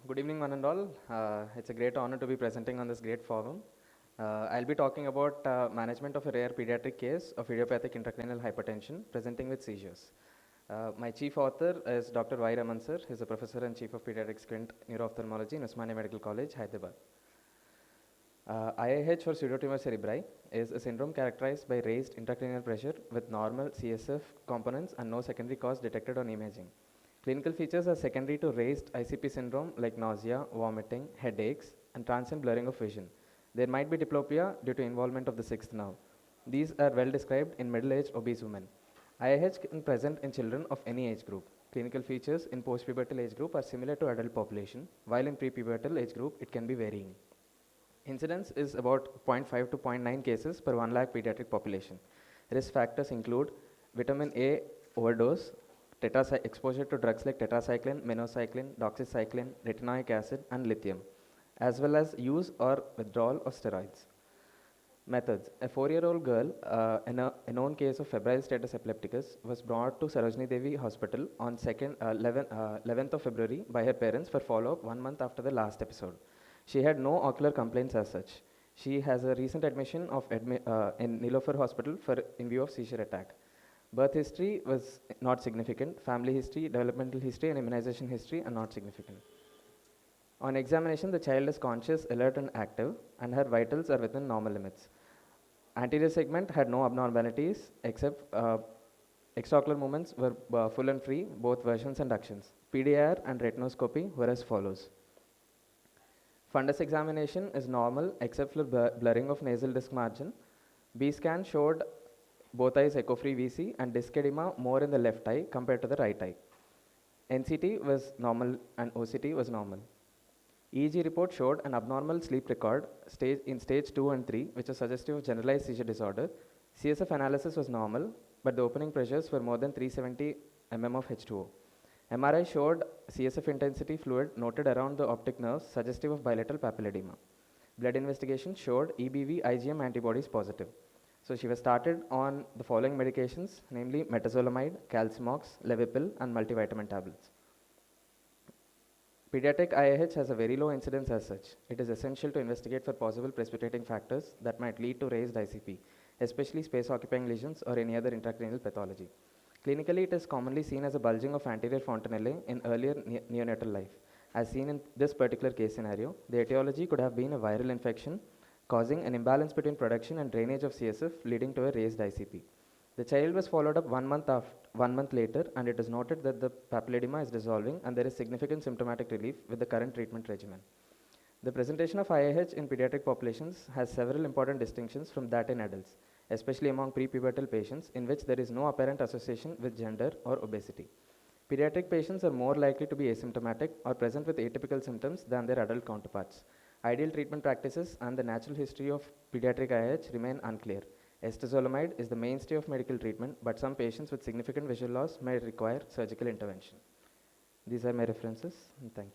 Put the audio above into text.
Good evening, one and all. It's a great honor to be presenting on this great forum. I'll be talking about management of a rare pediatric case of idiopathic intracranial hypertension presenting with seizures. My chief author is Dr. Y. Raman sir. He's a professor and chief of pediatrics clinic neuroophthalmology in Osmania Medical College, Hyderabad. IIH or pseudotumor cerebri is a syndrome characterized by raised intracranial pressure with normal CSF components and no secondary cause detected on imaging. Clinical features are secondary to raised ICP syndrome like nausea, vomiting, headaches, and transient blurring of vision. There might be diplopia due to involvement of the sixth nerve. These are well described in middle-aged obese women. IIH can present in children of any age group. Clinical features in postpubertal age group are similar to adult population, while in prepubertal age group it can be varying. Incidence is about 0.5 to 0.9 cases per 1 lakh pediatric population. Risk factors include vitamin A overdose, exposure to drugs like tetracycline, minocycline, doxycycline, retinoic acid, and lithium, as well as use or withdrawal of steroids. Methods. A 4-year-old girl in a known case of febrile status epilepticus was brought to Sarojini Devi Hospital on 11th of February by her parents for follow-up 1 month after the last episode. She had no ocular complaints as such. She has a recent admission in Nilofer Hospital in view of seizure attack. Birth history was not significant. Family history, developmental history, and immunization history are not significant. On examination, the child is conscious, alert, and active, and her vitals are within normal limits. Anterior segment had no abnormalities except extraocular movements were full and free, both versions and actions. PDR and retinoscopy were as follows. Fundus examination is normal except for blurring of nasal disc margin. B scan showed both eyes echo-free VC and disc edema more in the left eye compared to the right eye. NCT was normal and OCT was normal. EEG report showed an abnormal sleep record in stage 2 and 3, which is suggestive of generalized seizure disorder. CSF analysis was normal, but the opening pressures were more than 370 mm of H2O. MRI showed CSF intensity fluid noted around the optic nerves, suggestive of bilateral papilledema. Blood investigation showed EBV IgM antibodies positive. So she was started on the following medications, namely metazolamide, calcimox, Levipil, and multivitamin tablets. Pediatric IIH has a very low incidence as such. It is essential to investigate for possible precipitating factors that might lead to raised ICP, especially space-occupying lesions or any other intracranial pathology. Clinically, it is commonly seen as a bulging of anterior fontanelle in earlier neonatal life. As seen in this particular case scenario, the etiology could have been a viral infection causing an imbalance between production and drainage of CSF leading to a raised ICP. The child was followed up 1 month later, and it is noted that the papilledema is dissolving and there is significant symptomatic relief with the current treatment regimen. The presentation of IIH in pediatric populations has several important distinctions from that in adults, especially among prepubertal patients in which there is no apparent association with gender or obesity. Pediatric patients are more likely to be asymptomatic or present with atypical symptoms than their adult counterparts. Ideal treatment practices and the natural history of pediatric IIH remain unclear. Estazolamide is the mainstay of medical treatment, but some patients with significant visual loss may require surgical intervention. These are my references, and thank you.